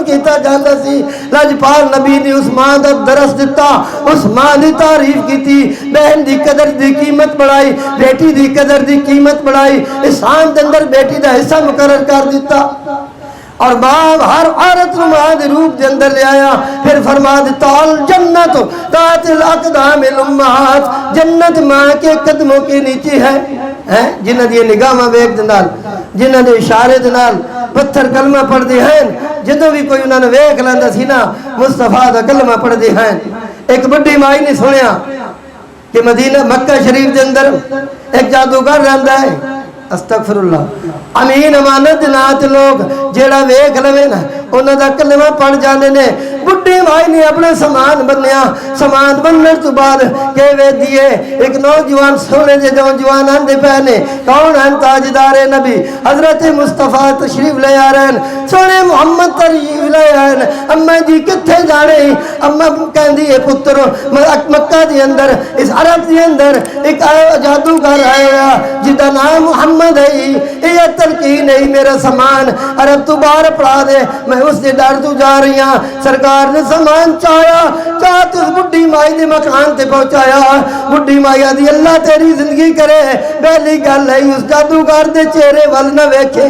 کیتا جاتا سی۔ لجپال نبی نے اس ماں دا درس دیتا، اس ماں دی تعریف کیتی، بہن دی قدر دی قیمت بڑھائی، بیٹی دی قدر دی قیمت بڑھائی، اسلام دے اندر بیٹی دا حصہ مقرر کر دیتا، اور باپ ہر عورت نو ماں دے روپ دے اندر لے آیا۔ پھر فرما دیتا الجنت تحت الاقدام الامہات، جنت ماں کے قدموں کے نیچے ہے۔ جنہ دی نگاہ ویکھ دے نال، جنہ دے اشارے دے نال پتھر کلمہ پڑھ دے ہیں، جدوں بھی کوئی انہاں نے ویکھ لیندا سی نا مصطفیٰ دا کلمہ پڑھ دے ہیں۔ ایک بڑی مائی نے سنیا کہ مدینہ مکہ شریف دے اندر ایک جادوگر رہندا ہے، استغفر اللہ، امین امانت نات لوگ جیڑا ویکھ لوے نا انہاں دا کلمہ پڑھ جاندے نے۔ بڈھی مائی نے اپنا سامان بنیا، سامان بننے تو بعد کہ وے دیے ایک نوجوان سونے دے نوجوان آندے پہنے، کون ہیں؟ تاجدار نبی حضرت مصطفیٰ تشریف لے آ رہے ہیں، سونے محمد تشریف لے آئے ہیں۔ اماں جی کتھے جا رہے ہیں؟ اماں کہندی ہے پتر مکہ دے اندر اس عرب دے اندر ایک جادوگر آیا جدا نام محمد ہے، یہ تلقین ہے میرا سامان عرب تو باہر پڑھا دے، میں اس سے ڈر تو جا رہی ہاں۔ سرکار نے سامان چاہا تو اس بڑھی مائی دے مکان تے پہنچایا۔ بڑھی مائی دی اللہ تیری زندگی کرے، پہلی گل ہے اس جادوگر دے چہرے ول نہ ویکھے۔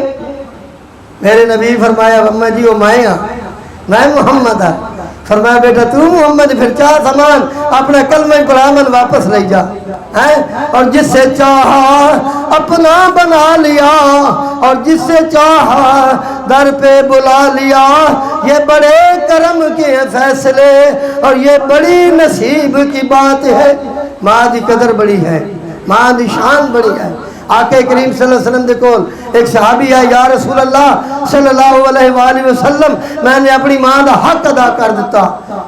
میرے نبی فرمایا اماں جی وہ میں محمد ہاں۔ فرمایا بیٹا تو محمد، پھر چاہ سامان اپنا کلمہ پڑھا من واپس لے جا، اور جس سے چاہا اپنا بنا لیا اور جس سے چاہا در پہ بلا لیا۔ یہ بڑے کرم کے فیصلے اور یہ بڑی نصیب کی بات ہے۔ ماں دی قدر بڑی ہے، ماں دی شان بڑی ہے۔ آقا کریم صلی اللہ علیہ وسلم دے کول ایک صحابی ہے، یا رسول اللہ صلی اللہ علیہ وآلہ وسلم میں نے اپنی ماں دا حق ادا کر دیتا۔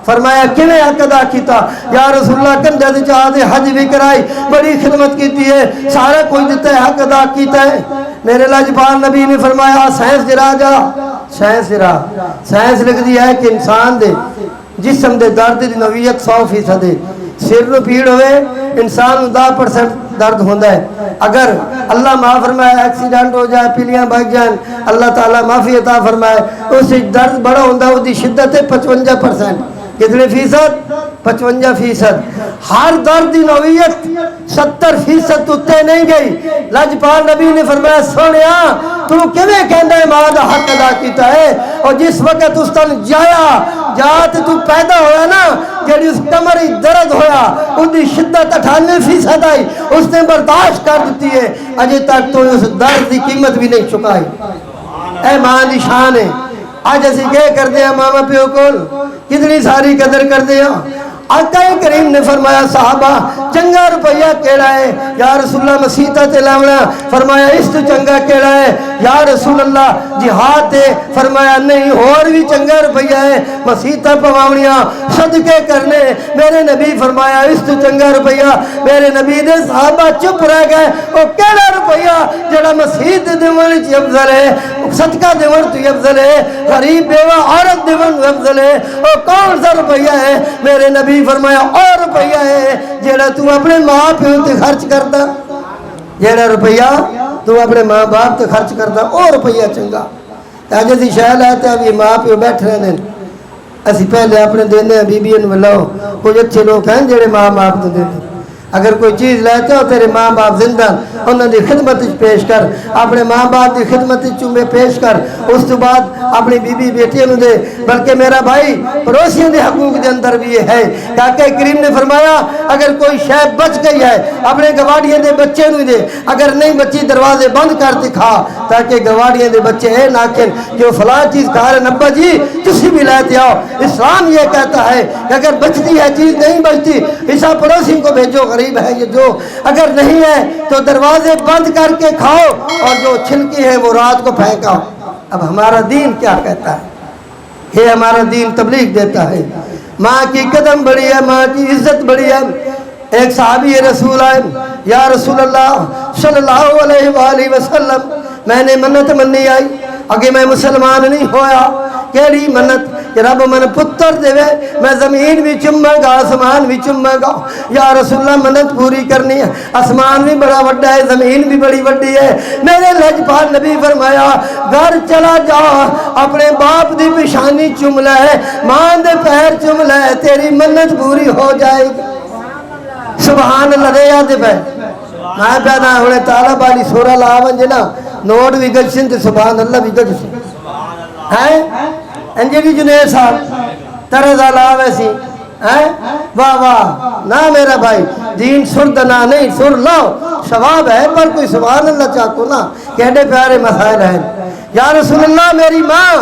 فرمایا کیویں حق ادا کیتا؟ یا رسول اللہ کنجا دے چاہ دے حج بھی کرائی، بڑی خدمت کیتی ہے، سارا کوئی دیتا ہے، حق ادا کیتا ہے۔ میرے لاجپال نبی نے فرمایا سائنس جرا جا، سائنس جرا، سائنس لکھ دی ہے کہ انسان دے جسم دے درد دی نوعیت 100% ہے۔ سر نو پیڑ ہوئے انسان 10% درد ہوندہ ہے، اگر اللہ معاف فرمائے ایکسیڈنٹ ہو جائے، پیلیاں بھاگ جائیں، اللہ تعالیٰ معافی عطا فرمائے، اس سے درد بڑا ہوندہ ہے، اس دی شدت ہے 55%۔ کتنے فیصد؟ 55%۔ ہر درد دی نوعیت 70% اتے نہیں گئی۔ لاجپال نبی نے فرمایا سونیا تو کیویں کہندا ہے ماں دا حق ادا کیتا ہے، اور جس وقت اس تن جایا جات تو پیدا ہویا نا، جڑی اس کمری درد ہویا ان دی شدت 98% آئی، اس نے برداشت کر دیتی ہے، اجے تک تو اس درد دی قیمت بھی نہیں چکائی۔ اے ماں دی شان ہے۔ آج اسی کہے کر دیا ماما پیو کول کتنی ساری قدر کر دیا۔ آقا کریم نے فرمایا صحابہ چنگا روپیہ کیڑا ہے؟ یا رسول اللہ مسیحہ تے لاونا۔ فرمایا اس تو چنگا کیڑا ہے؟ یا رسول اللہ جہاد ہے۔ فرمایا نہیں اور بھی چنگا روپیہ ہے مسیحہ پواونیاں صدقے کرنے۔ میرے نبی فرمایا اس تو چنگا روپیہ، میرے نبی دے صحابہ چپ رہ گئے، وہ کیڑا روپیہ جڑا مسیحہ دیوان چی افضل ہے، صدقہ دیوان تو افضل ہے، غریب بیوہ عورت دیوان افضل ہے، وہ کون سا روپیہ ہے؟ میرے نبی فرمایا اور روپیہ ہے جیڑا تو اپنے ماں پیو تے خرچ کرتا، جیڑا روپیہ تو اپنے ماں باپ تے خرچ کرتا، اور روپیہ چنگا۔ آج اسی شہل آتے ہیں ابھی ماں پیو بیٹھ رہے ہیں، اسی پہلے اپنے دینے ہیں بی بی ان ملاؤ، کچھ اچھے لوگ ہیں جیڑے ماں باپ تو دینے، اگر کوئی چیز لیتے ہو تیرے ماں باپ زندہ انہوں نے خدمت پیش کر، اپنے ماں باپ کی خدمت چومے پیش کر، اس تو بعد اپنی بی بی بیٹیاں نو دے۔ بلکہ میرا بھائی پڑوسیوں دے حقوق دے اندر بھی یہ ہے کہ آقا کریم نے فرمایا اگر کوئی شے بچ گئی ہے اپنے گواڑیاں دے بچے نو دے، اگر نہیں بچی دروازے بند کر دکھا تاکہ گواڑیاں دے بچے ہیں ناکن جو فلاں چیز کہا رہے نبا جی تسی بھی لیتے آؤ۔ اسلام یہ کہتا ہے کہ اگر بچتی ہے چیز نہیں بچتی اسا پڑوسی کو بھیجو، غریب ہے یہ جو، اگر نہیں ہے تو دروازے بند کر کے کھاؤ، اور جو چھلکی ہے وہ رات کو پھینکاؤ۔ اب ہمارا دین کیا کہتا ہے؟ یہ ہمارا دین تبلیغ دیتا ہے ماں کی قدم بڑی ہے، ماں کی عزت بڑی ہے۔ ایک صحابی رسول آئے، یا رسول اللہ صلی اللہ علیہ وآلہ وسلم میں نے منت منی آئی اگے میں مسلمان نہیں ہویا۔ کیڑی منت؟ کہ رب من پتر دے میں زمین بھی چوماں گا آسمان بھی چوماں گا. یا رسول اللہ منت پوری کرنی ہے, آسمان بھی بڑا وڈا ہے, زمین بھی بڑی وڈی ہے. میرے لجپال نبی فرمایا گھر چلا جا اپنے باپ دی پیشانی چوم لے, ماں دے پیر چوم لے, تیری منت پوری ہو جائے گی. سبحان اللہ دے یاد پہ میں پیدا ہونے تعالیٰ بالی سورہ لاون جنا نوٹ بھی گجسن تے سبحان اللہ بھی گجسن ہیں انجلی جنیر صاحب ترزہ لاوے سی ہیں واہ واہ نہ میرا بھائی دین سر دنا نہیں سر لاؤ ثواب ہے پر کوئی سبحان اللہ چاکو نا کہنے پیارے مسائل ہیں. یا رسول اللہ میری ماں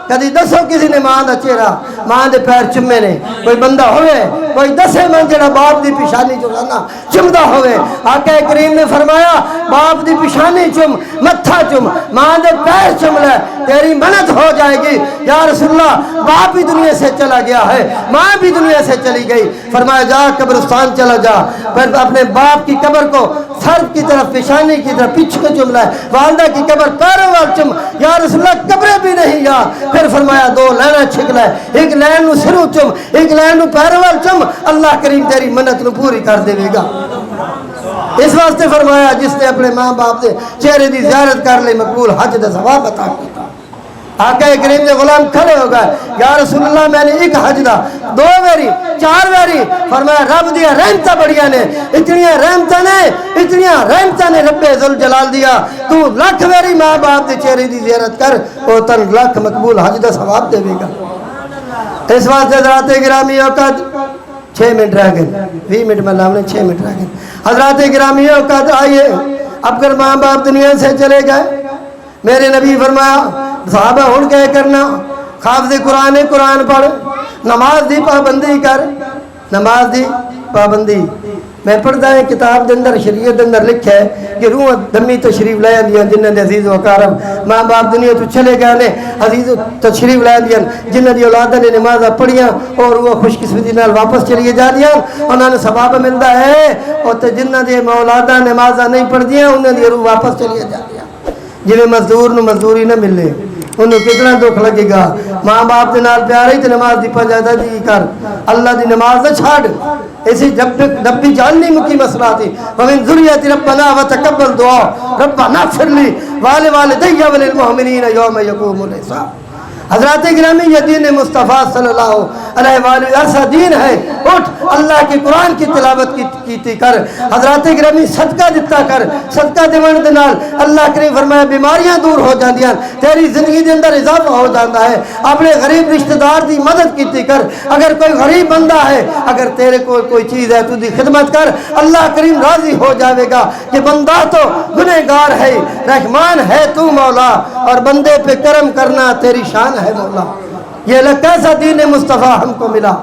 کدی دسو کسی نے ماں دا چہرہ ماں دے پیر چمے نے, کوئی بندہ ہوئے کوئی دسے من جڑا باپ دی پیشانی چمنا چمدا ہوئے. آقا کریم نے فرمایا باپ دی پیشانی چم, متھا چم, ماں دے پیر چم لے, تیری منت ہو جائے گی. یا رسول اللہ باپ بھی دنیا سے چلا گیا ہے, ماں بھی دنیا سے چلی گئی. فرمایا جا قبرستان چلا جا, پھر اپنے باپ کی قبر کو سر کی طرف پیشانی کی طرف پیچھے چم لے, والدہ کی قبر پیروں وال چم. یا رسول اللہ قبریں بھی نہیں یاد. پھر فرمایا دو لینا چھک لے, ایک لین نو سرو چم, ایک لین نو پیروال چم, اللہ کریم تیری منت نو پوری کر دے گا. اس واسطے فرمایا جس نے اپنے ماں باپ دے چہرے دی زیارت کر لے مقبول حج دا ثواب عطا کیتا. آقا کریم نے غلام کھڑے ہو گئے, یا رسول اللہ میں نے ایک حج دا 2 ویری 4 ویری. فرمایا رب دیا رحمتہ بڑیاں نے, اتنیاں رحمتہ نے رب ذوالجلال دیا, تو لاکھ ویری ماں باپ دے چہرے دی زیارت کر, وہ تن لاکھ مقبول حج دا ثواب دے گا. اس واسطے حضرات گرامی اوقات 6 منٹ رہ گئے, 20 منٹ میں نام نے 6 منٹ رہ گئے. حضرات گرامی اوقات آئیے, اب کر ماں باپ دنیا سے چلے گئے, میرے نبی فرمایا صحابہ ہن کہے کرنا, حافظ قرآن پڑھ, نماز دی پابندی کر, نماز دی پابندی. میں پڑھتا ہے کتاب دے اندر شریعت دے اندر لکھا ہے کہ روح دمی تشریف لے دیا جنہ دے عزیز و اکرام ماں باپ دنیا تو چلے گئے نے, عزیز تشریف لے دیا جنہ دی اولاد نے نماز پڑھیاں اور وہ خوش قسمتی نال واپس چلی جا دیا, انہوں نے ثواب ملتا ہے. اور جنہ دی اولاد نماز نہیں پڑھ دیا انہوں دی روح واپس چلی جا دیا. جنہیں مزدور نو مزدوری نہ ملے انہوں کتنا دکھ لگے گا. ماں باپ دے نال پیار ہی تے نماز دی پنجادہ دی کر, اللہ دی نماز نہ چھاڑ. ایسی جب بھی جاننی مقیم صلاتی ومن ذریتی ربنا وتقبل دعا ربنا اغفر لی والوالدی وللمؤمنین یوم یقوم الحساب. حضرات گرامی یہ دین مصطفیٰ صلی اللہ علیہ وآلہ ایسا دین ہے, اٹھ اللہ کے قرآن کی تلاوت کیتی کر. حضرات گرامی صدقہ دیتا کر, صدقہ دیوان دنال اللہ کریم فرمایا بیماریاں دور ہو جاندیاں, تیری زندگی دے اندر اضافہ ہو جاتا ہے. اپنے غریب رشتہ دار دی مدد کیتی کر, اگر کوئی غریب بندہ ہے, اگر تیرے کوئی چیز ہے تو دی خدمت کر, اللہ کریم راضی ہو جاوے گا کہ بندہ تو گنہگار ہے, رحمان ہے تو مولا, اور بندے پہ کرم کرنا تیری شان ہے مولا. یہ کیسا دین مصطفیٰ ہم کو ملا,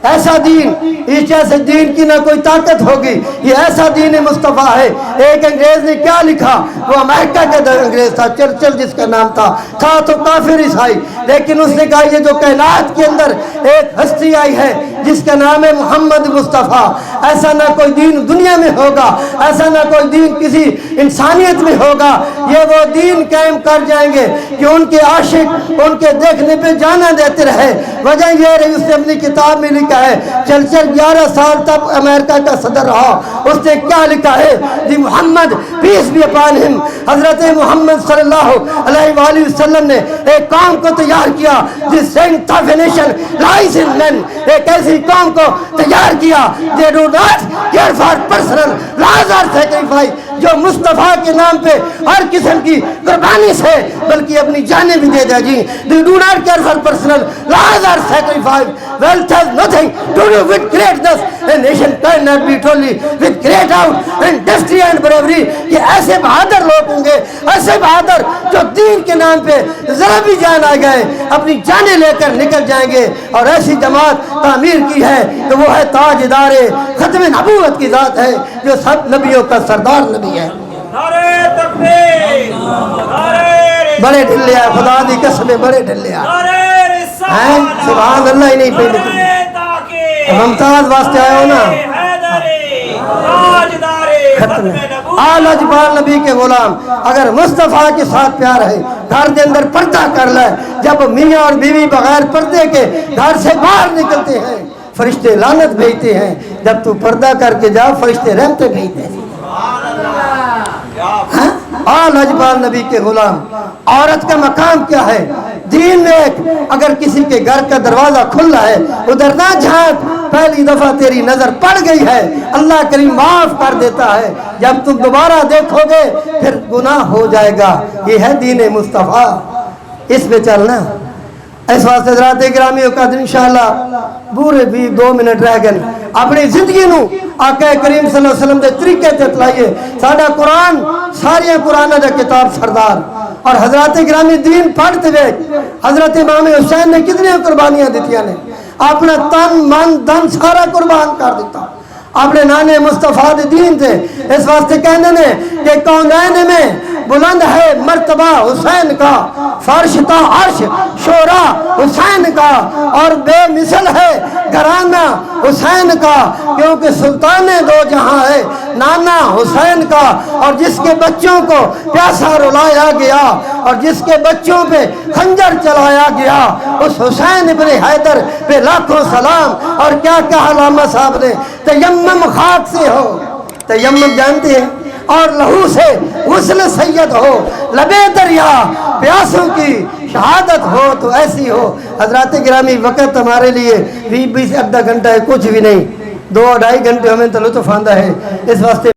ایسا دین, اس جیسے دین کی نہ کوئی طاقت ہوگی. یہ ایسا دین مصطفیٰ ہے. ایک انگریز نے کیا لکھا, وہ امریکہ کا انگریز تھا, چرچل جس کا نام تھا تو کافر عیسائی, لیکن اس نے کہا یہ جو کائنات کے اندر ایک ہستی آئی ہے جس کا نام ہے محمد مصطفیٰ, ایسا نہ کوئی دین دنیا میں ہوگا, ایسا نہ کوئی دین کسی انسانیت میں ہوگا. یہ وہ دین قائم کر جائیں گے کہ ان کے عاشق ان کے دیکھنے پہ جانا دیتے رہے. وجہ یہ رہی, اس نے اپنی کتاب میں لکھا ہے, چرچل 11 سال تک امریکہ کا صدر رہا, اس نے کیا لکھا ہے, دی محمد پیس بی اپان ہم, حضرت محمد صلی اللہ علیہ وآلہ وسلم نے ایک قوم کو تیار کیا, دی strength of a nation lies in men. ایک ایسی قوم کو تیار کیا, they do not care for personal laws or sacrifice, جو مصطفیٰ کے نام پہ ہر قسم کی قربانی سے بلکہ اپنی جانیں بھی دے دے جی. they do not care for personal laws or sacrifice. Wealth has nothing to do with greatness. A nation cannot be only with great out industry and bravery. یہ ایسے بہادر لوگ ہوں گے, ایسے بہادر جو دین کے نام پہ ذرا بھی جان آ گئے اپنی جانیں لے کر نکل جائیں گے. اور ایسی جماعت تعمیر کی ہے تو وہ ہے تاجدار ختم نبوت کی ذات ہے, جو سب نبیوں کا سردار نبی ہے. نعرہ تکبیر, بڑے ڈھلے ہیں, خدا دی قسم بڑے ڈھلے ہیں, سبحان اللہ ہی نہیں پہلے ممتاز واسطے آئے ہو نا. آل اجبال نبی کے غلام, اگر مصطفیٰ کے ساتھ پیار ہے گھر کے اندر پردہ کر لے. جب میاں اور بیوی بغیر پردے کے گھر سے باہر نکلتے ہیں فرشتے لعنت بھیجتے ہیں. جب تو پردہ کر کے جا فرشتے رحمتیں بھیجتے ہیں. لاجپال نبی کے غلام. عورت کا مقام کیا ہے دین میں؟ اگر کسی کے گھر کا دروازہ کھلا ہے ادھر نہ جھانک. پہلی دفعہ تیری نظر پڑ گئی ہے اللہ کریم معاف کر دیتا ہے. جب تم دوبارہ دیکھو گے پھر گناہ ہو جائے گا. یہ ہے دین مصطفیٰ, اس پہ چلنا. اس واسطے حضرات گرامی اوقات انشاءاللہ پورے بھی 2 منٹ رہ گئے. اپنی زندگی نو آقا کریم صلی اللہ علیہ وسلم دے طریقے تے چلائیے. ساڈا قرآن ساری قرآن دا کتاب سردار. اور حضرات گرامی دین پڑھتے ہوئے حضرت امام حسین نے کتنی قربانیاں دیتیاں نے. اپنا تن من دن سارا قربان کر دیتا اپنے نانے مصطفیٰ دے دین تھے. اس واسطے کہنے نے کہ کونین میں بلند ہے مرتبہ حسین کا, فرش تا عرش شورا حسین کا, اور بے مثل ہے گھرانہ حسین کا, کیونکہ سلطان دو جہاں ہے نانا حسین کا. اور جس کے بچوں کو پیاسا رلایا گیا اور جس کے بچوں پہ خنجر چلایا گیا اس حسین ابن حیدر پہ لاکھوں سلام. اور کیا کہا علامہ صاحب نے, تیمم خاک سے ہو, تیمم جانتے ہیں, اور لہو سے غسل سید ہو, لبے دریا پیاسوں کی شہادت ہو تو ایسی ہو. حضرات گرامی وقت ہمارے لیے 20 آدھا گھنٹہ ہے, کچھ بھی نہیں. 2-2.5 گھنٹے ہمیں تو لطف آندہ ہے. اس واسطے